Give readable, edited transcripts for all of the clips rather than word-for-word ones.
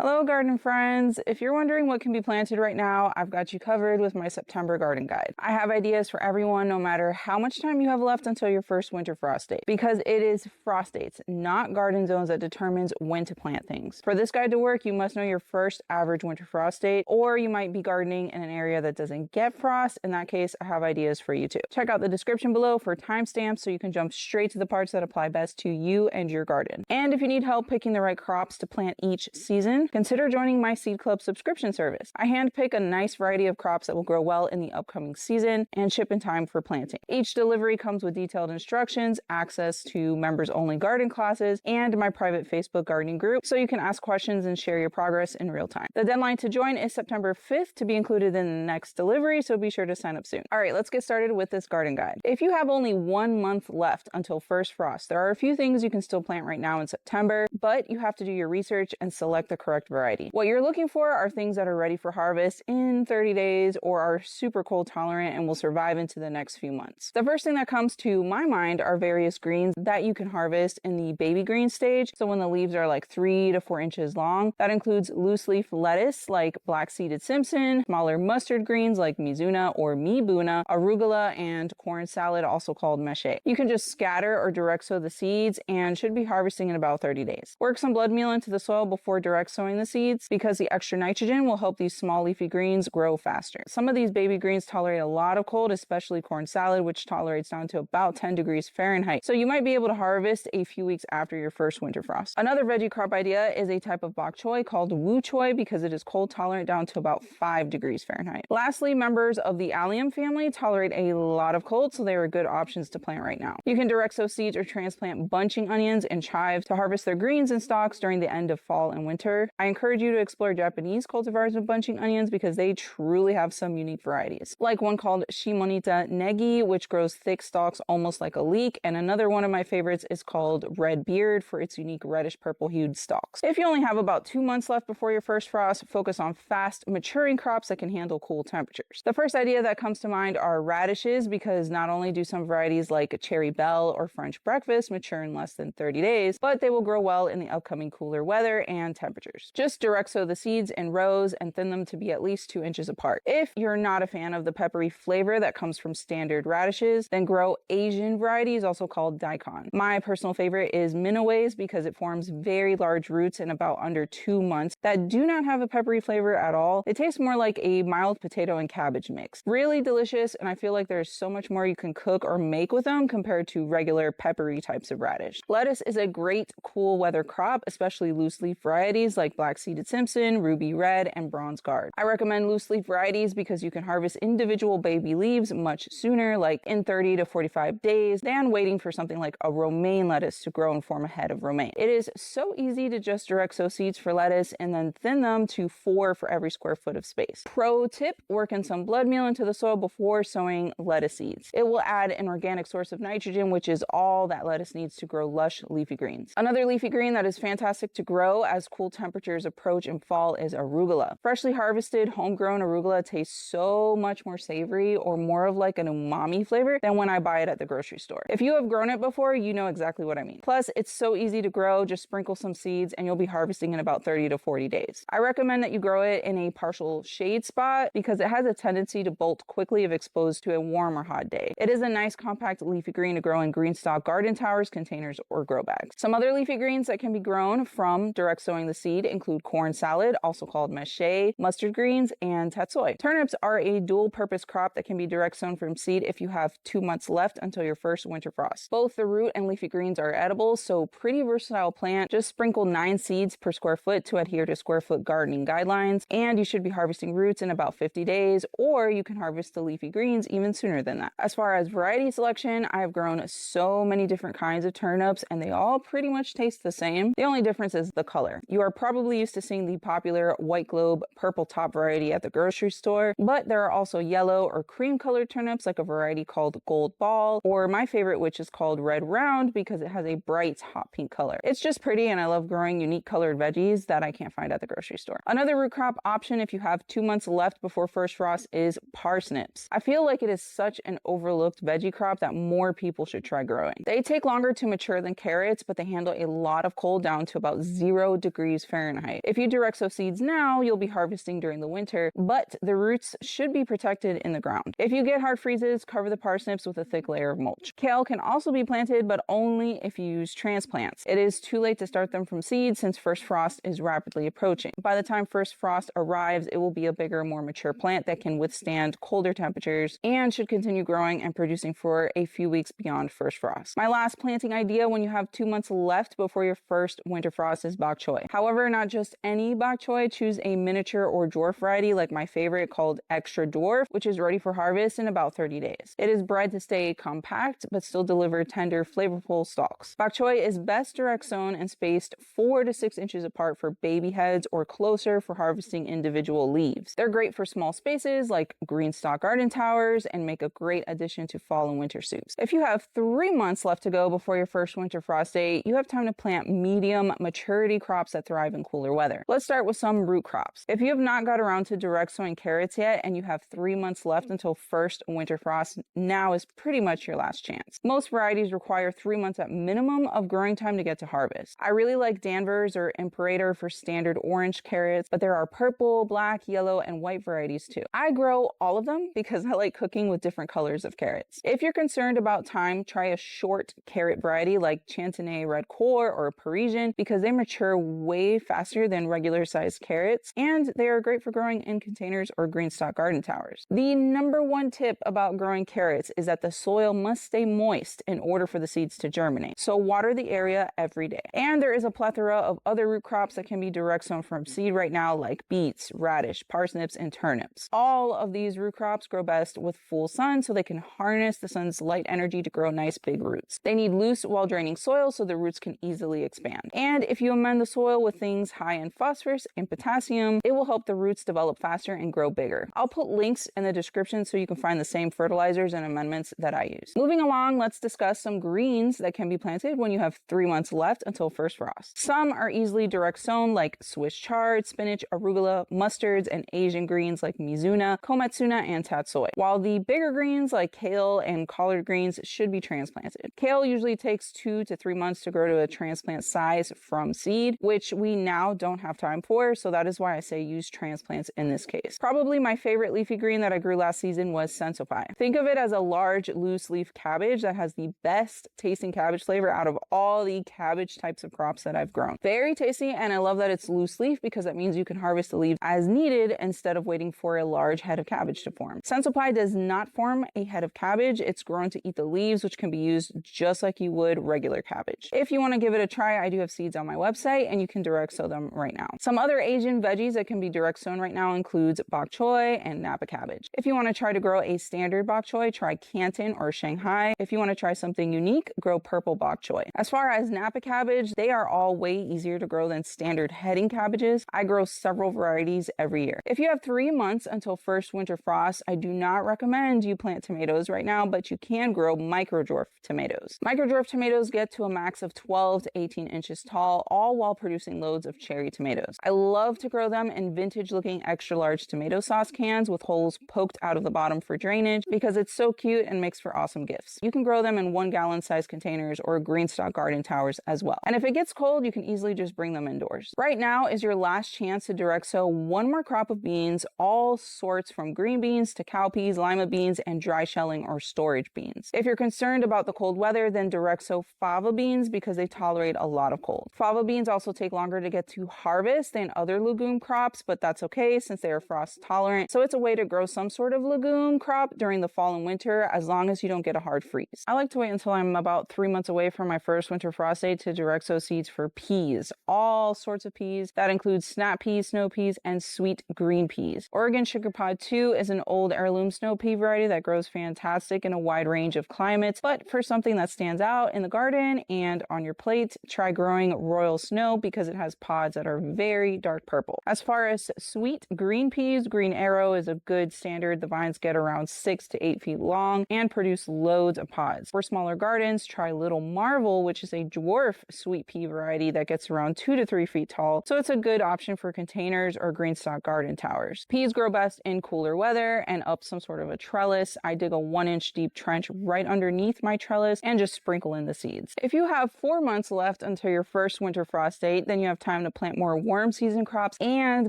Hello garden friends! If you're wondering what can be planted right now, I've got you covered with my September garden guide. I have ideas for everyone no matter how much time you have left until your first winter frost date, because it is frost dates, not garden zones, that determines when to plant things. For this guide to work, you must know your first average winter frost date, or you might be gardening in an area that doesn't get frost. In that case, I have ideas for you too. Check out the description below for timestamps so you can jump straight to the parts that apply best to you and your garden. And if you need help picking the right crops to plant each season, consider joining my Seed Club subscription service. I handpick a nice variety of crops that will grow well in the upcoming season and ship in time for planting. Each delivery comes with detailed instructions, access to members-only garden classes, and my private Facebook gardening group, so you can ask questions and share your progress in real time. The deadline to join is September 5th to be included in the next delivery, so be sure to sign up soon. All right, let's get started with this garden guide. If you have only 1 month left until first frost, there are a few things you can still plant right now in September, but you have to do your research and select the correct variety. What you're looking for are things that are ready for harvest in 30 days or are super cold tolerant and will survive into the neaf few months. The first thing that comes to my mind are various greens that you can harvest in the baby green stage, so when the leaves are like 3 to 4 inches long. That includes loose leaf lettuce like black seeded Simpson, smaller mustard greens like Mizuna or Mibuna, arugula, and corn salad, also called meche. You can just scatter or direct sow the seeds and should be harvesting in about 30 days. Work some blood meal into the soil before direct sowing the seeds, because the extra nitrogen will help these small leafy greens grow faster. Some of these baby greens tolerate a lot of cold, especially corn salad, which tolerates down to about 10 degrees Fahrenheit. So you might be able to harvest a few weeks after your first winter frost. Another veggie crop idea is a type of bok choy called wu choy, because it is cold tolerant down to about 5 degrees Fahrenheit. Lastly, members of the allium family tolerate a lot of cold, so they are good options to plant right now. You can direct sow seeds or transplant bunching onions and chives to harvest their greens and stalks during the end of fall and winter. I encourage you to explore Japanese cultivars of bunching onions because they truly have some unique varieties, like one called Shimonita Negi, which grows thick stalks almost like a leek, and another one of my favorites is called Red Beard for its unique reddish purple hued stalks. If you only have about 2 months left before your first frost, focus on fast maturing crops that can handle cool temperatures. The first idea that comes to mind are radishes, because not only do some varieties like Cherry Belle or French Breakfast mature in less than 30 days, but they will grow well in the upcoming cooler weather and temperatures. Just direct sow the seeds in rows and thin them to be at least 2 inches apart. If you're not a fan of the peppery flavor that comes from standard radishes, then grow Asian varieties, also called daikon. My personal favorite is Minoways, because it forms very large roots in about under 2 months that do not have a peppery flavor at all. It tastes more like a mild potato and cabbage mix. Really delicious, and I feel like there's so much more you can cook or make with them compared to regular peppery types of radish. Lettuce is a great cool weather crop, especially loose leaf varieties like black seeded Simpson, ruby red, and bronze guard. I recommend loose leaf varieties because you can harvest individual baby leaves much sooner, like in 30 to 45 days, than waiting for something like a romaine lettuce to grow and form a head of romaine. It is so easy to just direct sow seeds for lettuce and then thin them to 4 for every square foot of space. Pro tip: work in some blood meal into the soil before sowing lettuce seeds. It will add an organic source of nitrogen, which is all that lettuce needs to grow lush leafy greens. Another leafy green that is fantastic to grow as cool temperatures approach in fall is arugula. Freshly harvested, homegrown arugula tastes so much more savory, or more of like an umami flavor, than when I buy it at the grocery store. If you have grown it before, you know exactly what I mean. Plus, it's so easy to grow. Just sprinkle some seeds and you'll be harvesting in about 30 to 40 days. I recommend that you grow it in a partial shade spot because it has a tendency to bolt quickly if exposed to a warm or hot day. It is a nice compact leafy green to grow in green stock garden towers, containers, or grow bags. Some other leafy greens that can be grown from direct sowing the seed include corn salad, also called meche, mustard greens, and tatsoi. Turnips are a dual-purpose crop that can be direct sown from seed if you have 2 months left until your first winter frost. Both the root and leafy greens are edible, so pretty versatile plant. Just sprinkle 9 seeds per square foot to adhere to square foot gardening guidelines, and you should be harvesting roots in about 50 days, or you can harvest the leafy greens even sooner than that. As far as variety selection, I've grown so many different kinds of turnips, and they all pretty much taste the same. The only difference is the color. You are probably used to seeing the popular white globe purple top variety at the grocery store, but there are also yellow or cream colored turnips like a variety called gold ball, or my favorite, which is called red round because it has a bright hot pink color. It's just pretty, and I love growing unique colored veggies that I can't find at the grocery store. Another root crop option if you have 2 months left before first frost is parsnips. I feel like it is such an overlooked veggie crop that more people should try growing. They take longer to mature than carrots, but they handle a lot of cold down to about 0 degrees Fahrenheit Fahrenheit. If you direct sow seeds now, you'll be harvesting during the winter, but the roots should be protected in the ground. If you get hard freezes, cover the parsnips with a thick layer of mulch. Kale can also be planted, but only if you use transplants. It is too late to start them from seed since first frost is rapidly approaching. By the time first frost arrives, it will be a bigger, more mature plant that can withstand colder temperatures and should continue growing and producing for a few weeks beyond first frost. My last planting idea when you have 2 months left before your first winter frost is bok choy. However, not just any bok choy. Choose a miniature or dwarf variety like my favorite called extra dwarf, which is ready for harvest in about 30 days. It is bred to stay compact but still deliver tender, flavorful stalks. Bok choy is best direct sown and spaced 4 to 6 inches apart for baby heads or closer for harvesting individual leaves. They're great for small spaces like green stalk garden towers and make a great addition to fall and winter soups. If you have 3 months left to go before your first winter frost date, you have time to plant medium maturity crops that thrive in cooler weather. Let's start with some root crops. If you have not got around to direct sowing carrots yet and you have 3 months left until first winter frost, now is pretty much your last chance. Most varieties require 3 months at minimum of growing time to get to harvest. I really like Danvers or Imperator for standard orange carrots, but there are purple, black, yellow, and white varieties too. I grow all of them because I like cooking with different colors of carrots. If you're concerned about time, try a short carrot variety like Chantenay Red Core or Parisian because they mature way faster than regular sized carrots and they are great for growing in containers or green stalk garden towers. The number one tip about growing carrots is that the soil must stay moist in order for the seeds to germinate. So water the area every day. And there is a plethora of other root crops that can be direct sown from seed right now like beets, radish, parsnips, and turnips. All of these root crops grow best with full sun so they can harness the sun's light energy to grow nice big roots. They need loose, well-draining soil so the roots can easily expand. And if you amend the soil with things high in phosphorus and potassium, it will help the roots develop faster and grow bigger. I'll put links in the description so you can find the same fertilizers and amendments that I use. Moving along, let's discuss some greens that can be planted when you have 3 months left until first frost. Some are easily direct sown like Swiss chard, spinach, arugula, mustards, and Asian greens like mizuna, kometsuna, and tatsoi. While the bigger greens like kale and collard greens should be transplanted. Kale usually takes 2 to 3 months to grow to a transplant size from seed, which we now don't have time for, so that is why I say use transplants in this case. Probably my favorite leafy green that I grew last season was sensopai. Think of it as a large loose leaf cabbage that has the best tasting cabbage flavor out of all the cabbage types of crops that I've grown. Very tasty, and I love that it's loose leaf because that means you can harvest the leaves as needed instead of waiting for a large head of cabbage to form. Sensopai does not form a head of cabbage. It's grown to eat the leaves, which can be used just like you would regular cabbage. If you want to give it a try, I do have seeds on my website and you can direct sow them right now. Some other Asian veggies that can be direct sown right now includes bok choy and Napa cabbage. If you want to try to grow a standard bok choy, try Canton or Shanghai. If you want to try something unique, grow purple bok choy. As far as Napa cabbage, they are all way easier to grow than standard heading cabbages. I grow several varieties every year. If you have 3 months until first winter frost, I do not recommend you plant tomatoes right now, but you can grow microdwarf tomatoes. Microdwarf tomatoes get to a max of 12 to 18 inches tall, all while producing loads of cherry tomatoes. I love to grow them in vintage looking extra large tomato sauce cans with holes poked out of the bottom for drainage because it's so cute and makes for awesome gifts. You can grow them in 1 gallon size containers or green stalk garden towers as well. And if it gets cold, you can easily just bring them indoors. Right now is your last chance to direct sow 1 more crop of beans, all sorts from green beans to cowpeas, lima beans, and dry shelling or storage beans. If you're concerned about the cold weather, then direct sow fava beans because they tolerate a lot of cold. Fava beans also take longer to get to harvest than other legume crops, but that's okay since they are frost tolerant. So it's a way to grow some sort of legume crop during the fall and winter as long as you don't get a hard freeze. I like to wait until I'm about 3 months away from my first winter frost date to direct sow seeds for peas, all sorts of peas. That includes snap peas, snow peas, and sweet green peas. Oregon Sugar Pod 2 is an old heirloom snow pea variety that grows fantastic in a wide range of climates, but for something that stands out in the garden and on your plate, try growing Royal Snow because it has pods that are very dark purple. As far as sweet green peas, Green Arrow is a good standard. The vines get around 6 to 8 feet long and produce loads of pods. For smaller gardens, try Little Marvel, which is a dwarf sweet pea variety that gets around 2 to 3 feet tall, so it's a good option for containers or green stalk garden towers. Peas grow best in cooler weather and up some sort of a trellis. I dig a 1-inch deep trench right underneath my trellis and just sprinkle in the seeds. If you have 4 months left until your first winter frost date, then you have time time to plant more warm season crops and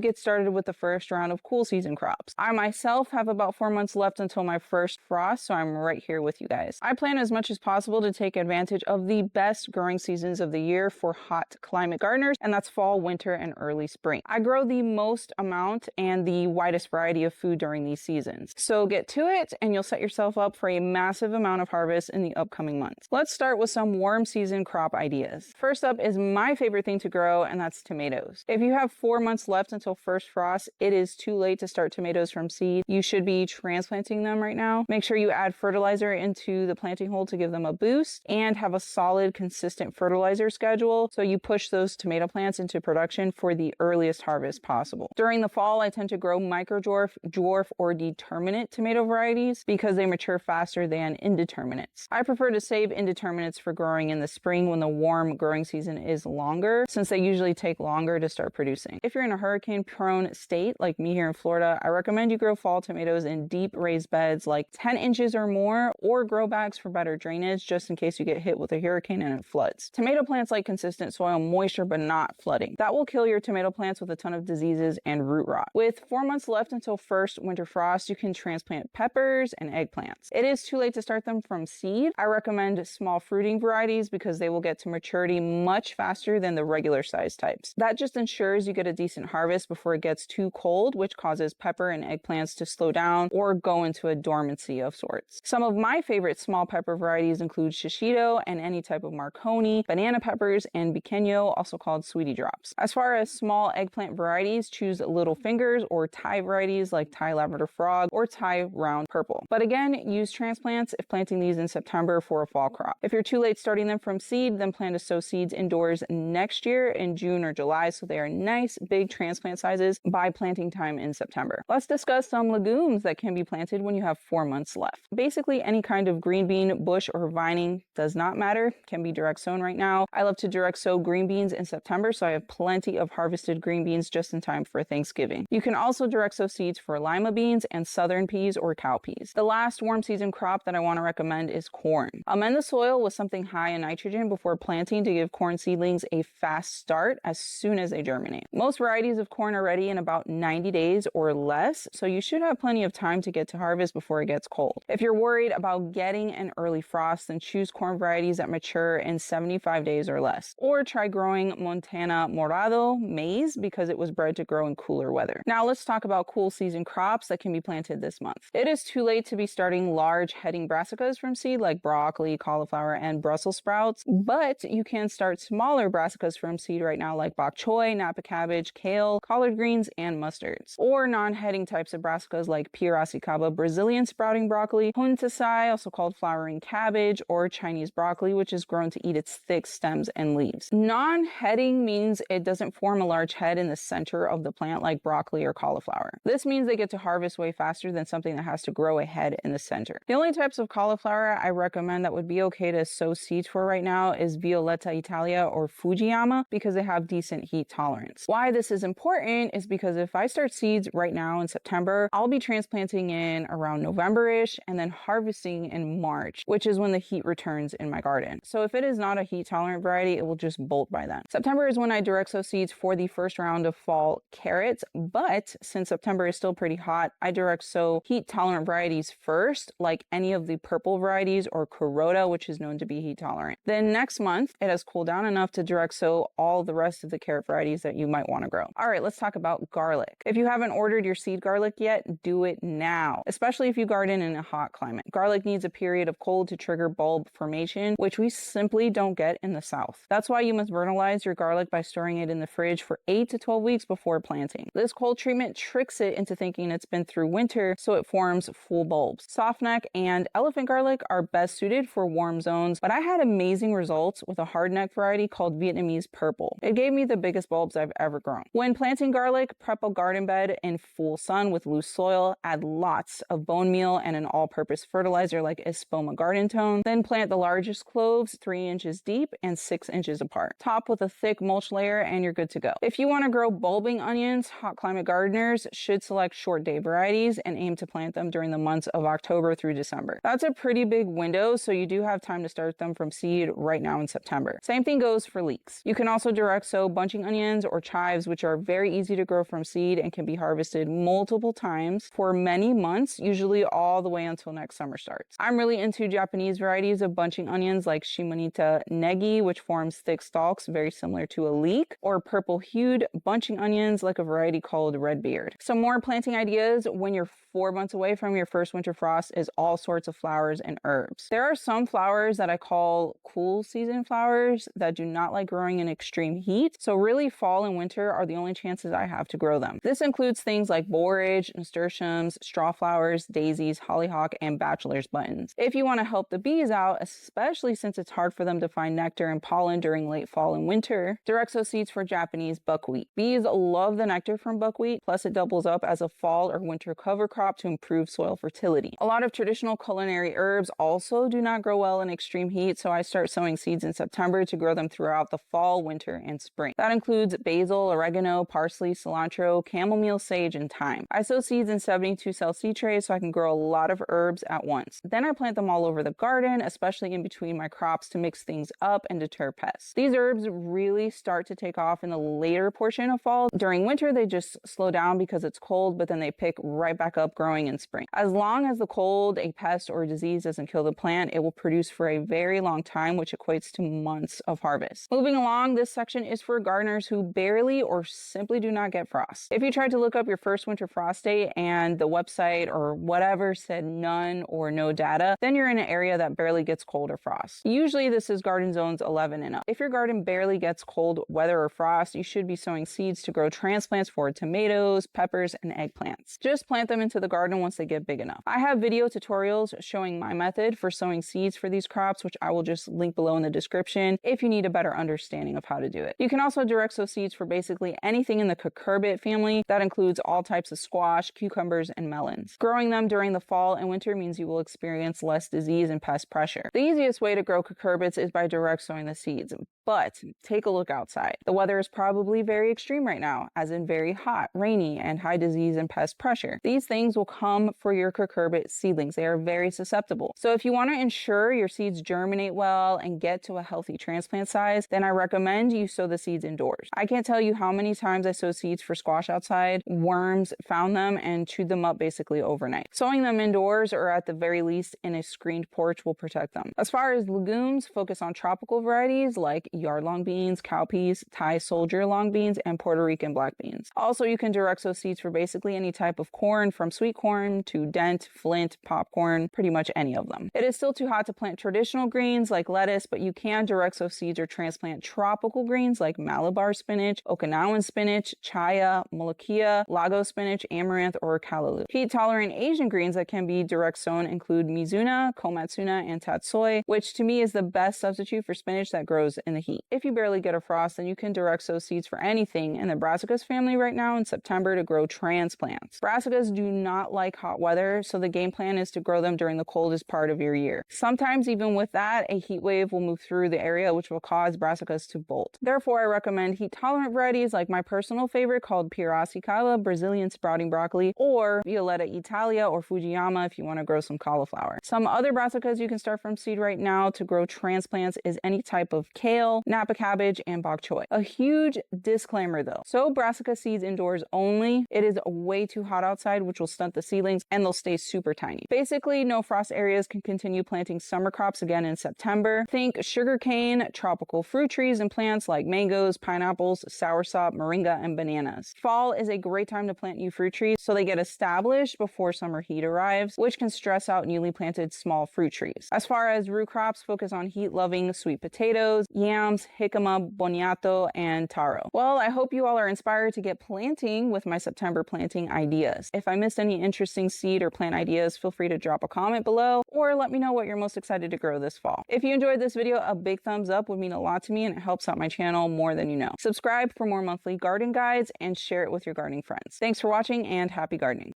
get started with the first round of cool season crops. I myself have about 4 months left until my first frost, so I'm right here with you guys. I plan as much as possible to take advantage of the best growing seasons of the year for hot climate gardeners, and that's fall, winter, and early spring. I grow the most amount and the widest variety of food during these seasons. So get to it and you'll set yourself up for a massive amount of harvest in the upcoming months. Let's start with some warm season crop ideas. First up is my favorite thing to grow, and that's tomatoes. If you have 4 months left until first frost, it is too late to start tomatoes from seed. You should be transplanting them right now. Make sure you add fertilizer into the planting hole to give them a boost and have a solid, consistent fertilizer schedule so you push those tomato plants into production for the earliest harvest possible. During the fall, I tend to grow microdwarf, dwarf, or determinate tomato varieties because they mature faster than indeterminates. I prefer to save indeterminates for growing in the spring when the warm growing season is longer, since they usually take longer to start producing. If you're in a hurricane-prone state like me here in Florida, I recommend you grow fall tomatoes in deep raised beds like 10 inches or more, or grow bags for better drainage just in case you get hit with a hurricane and it floods. Tomato plants like consistent soil moisture but not flooding. That will kill your tomato plants with a ton of diseases and root rot. With 4 months left until first winter frost, you can transplant peppers and eggplants. It is too late to start them from seed. I recommend small fruiting varieties because they will get to maturity much faster than the regular size types. That just ensures you get a decent harvest before it gets too cold, which causes pepper and eggplants to slow down or go into a dormancy of sorts. Some of my favorite small pepper varieties include shishito and any type of marconi, banana peppers, and pequeño, also called sweetie drops. As far as small eggplant varieties, choose little fingers or Thai varieties like Thai lavender frog or Thai round purple. But again, use transplants if planting these in September for a fall crop. If you're too late starting them from seed, then plan to sow seeds indoors next year in June or July so they are nice big transplant sizes by planting time in September. Let's discuss some legumes that can be planted when you have 4 months left. Basically, any kind of green bean, bush, or vining does not matter, can be direct sown right now. I love to direct sow green beans in September, so I have plenty of harvested green beans just in time for Thanksgiving. You can also direct sow seeds for lima beans and southern peas or cowpeas. The last warm season crop that I want to recommend is corn. Amend the soil with something high in nitrogen before planting to give corn seedlings a fast start as soon as they germinate. Most varieties of corn are ready in about 90 days or less, so you should have plenty of time to get to harvest before it gets cold. If you're worried about getting an early frost, then choose corn varieties that mature in 75 days or less. Or try growing Montana Morado maize because it was bred to grow in cooler weather. Now let's talk about cool season crops that can be planted this month. It is too late to be starting large heading brassicas from seed like broccoli, cauliflower, and Brussels sprouts, but you can start smaller brassicas from seed right now like bok choy, napa cabbage, kale, collard greens, and mustards. Or non-heading types of brassicas like piracicaba Brazilian sprouting broccoli, huntasai, also called flowering cabbage, or Chinese broccoli, which is grown to eat its thick stems and leaves. Non-heading means it doesn't form a large head in the center of the plant like broccoli or cauliflower. This means they get to harvest way faster than something that has to grow a head in the center. The only types of cauliflower I recommend that would be okay to sow seeds for right now is Violetta Italia or Fujiyama because they have decent heat tolerance. Why this is important is because if I start seeds right now in September, I'll be transplanting in around November-ish and then harvesting in March, which is when the heat returns in my garden. So if it is not a heat tolerant variety, it will just bolt by then. September is when I direct sow seeds for the first round of fall carrots, but since September is still pretty hot, I direct sow heat tolerant varieties first, like any of the purple varieties or Corota, which is known to be heat tolerant. Then next month, it has cooled down enough to direct sow all the rest of the carrot varieties that you might want to grow. All right, let's talk about garlic. If you haven't ordered your seed garlic yet, do it now, especially if you garden in a hot climate. Garlic needs a period of cold to trigger bulb formation, which we simply don't get in the South. That's why you must vernalize your garlic by storing it in the fridge for 8 to 12 weeks before planting. This cold treatment tricks it into thinking it's been through winter, so it forms full bulbs. Softneck and elephant garlic are best suited for warm zones, but I had amazing results with a hardneck variety called Vietnamese purple. It gave me the biggest bulbs I've ever grown. When planting garlic, prep a garden bed in full sun with loose soil, add lots of bone meal and an all-purpose fertilizer like Espoma Garden Tone, then plant the largest cloves 3 inches deep and 6 inches apart. Top with a thick mulch layer and you're good to go. If you want to grow bulbing onions, hot climate gardeners should select short day varieties and aim to plant them during the months of October through December. That's a pretty big window, so you do have time to start them from seed right now in September. Same thing goes for leeks. You can also direct sow sow bunching onions or chives, which are very easy to grow from seed and can be harvested multiple times for many months, usually all the way until next summer starts. I'm really into Japanese varieties of bunching onions like Shimonita negi, which forms thick stalks very similar to a leek, or purple-hued bunching onions like a variety called Redbeard. Some more planting ideas when you're 4 months away from your first winter frost is all sorts of flowers and herbs. There are some flowers that I call cool season flowers that do not like growing in extreme heat, so really fall and winter are the only chances I have to grow them. This includes things like borage, nasturtiums, straw flowers, daisies, hollyhock, and bachelor's buttons. If you want to help the bees out, especially since it's hard for them to find nectar and pollen during late fall and winter, direct sow seeds for Japanese buckwheat. Bees love the nectar from buckwheat, plus it doubles up as a fall or winter cover crop to improve soil fertility. A lot of traditional culinary herbs also do not grow well in extreme heat, so I start sowing seeds in September to grow them throughout the fall, winter, and spring. That includes basil, oregano, parsley, cilantro, chamomile, sage, and thyme. I sow seeds in 72-cell seed trays so I can grow a lot of herbs at once. Then I plant them all over the garden, especially in between my crops to mix things up and deter pests. These herbs really start to take off in the later portion of fall. During winter, they just slow down because it's cold, but then they pick right back up growing in spring. As long as the cold, a pest, or disease doesn't kill the plant, it will produce for a very long time, which equates to months of harvest. Moving along, this section is for gardeners who barely or simply do not get frost. If you tried to look up your first winter frost date and the website or whatever said none or no data, then you're in an area that barely gets cold or frost. Usually this is garden zones 11 and up. If your garden barely gets cold weather or frost, you should be sowing seeds to grow transplants for tomatoes, peppers, and eggplants. Just plant them into the garden once they get big enough. I have video tutorials showing my method for sowing seeds for these crops, which I will just link below in the description if you need a better understanding of how to do it. You can also direct sow seeds for basically anything in the cucurbit family. That includes all types of squash, cucumbers, and melons. Growing them during the fall and winter means you will experience less disease and pest pressure. The easiest way to grow cucurbits is by direct sowing the seeds, but take a look outside. The weather is probably very extreme right now, as in very hot, rainy, and high disease and pest pressure. These things will come for your cucurbit seedlings. They are very susceptible. So if you want to ensure your seeds germinate well and get to a healthy transplant size, then I recommend you sow the seeds indoors. I can't tell you how many times I sow seeds for squash outside. Worms found them and chewed them up basically overnight. Sowing them indoors or at the very least in a screened porch will protect them. As far as legumes, focus on tropical varieties like yard long beans, cowpeas, Thai soldier long beans, and Puerto Rican black beans. Also, you can direct sow seeds for basically any type of corn, from sweet corn to dent, flint, popcorn, pretty much any of them. It is still too hot to plant traditional greens like lettuce, but you can direct sow seeds or transplant tropical greens like Malabar spinach, Okinawan spinach, chaya, molokia, Lago spinach, amaranth, or callaloo. Heat-tolerant Asian greens that can be direct sown include mizuna, komatsuna, and tatsoi, which to me is the best substitute for spinach that grows in the heat. If you barely get a frost, then you can direct sow seeds for anything in the brassicas family right now in September to grow transplants. Brassicas do not like hot weather, so the game plan is to grow them during the coldest part of your year. Sometimes even with that, a heat wave will move through the area, which will cause brassicas to bolt. Therefore, I recommend heat-tolerant varieties like my personal favorite called Piracicaba, Brazilian sprouting broccoli, or Violetta Italia or Fujiyama if you want to grow some cauliflower. Some other brassicas you can start from seed right now to grow transplants is any type of kale, Napa cabbage, and bok choy. A huge disclaimer though, sow brassica seeds indoors only. It is way too hot outside, which will stunt the seedlings and they'll stay super tiny. Basically, no frost areas can continue planting summer crops again in September. Think sugarcane, tropical fruit trees, and plants like mangoes, pineapples, soursop, moringa, and bananas. Fall is a great time to plant new fruit trees so they get established before summer heat arrives, which can stress out newly planted small fruit trees. As far as root crops, focus on heat-loving sweet potatoes, yams, jicama, boniato, and taro. Well, I hope you all are inspired to get planting with my September planting ideas. If I missed any interesting seed or plant ideas, feel free to drop a comment below or let me know what you're most excited to grow this fall. If you enjoyed this video, a big thumbs up would mean a lot to me and it helps out my channel more than you know. Subscribe for more monthly garden guides and share it with your gardening friends. Thanks for watching and happy gardening.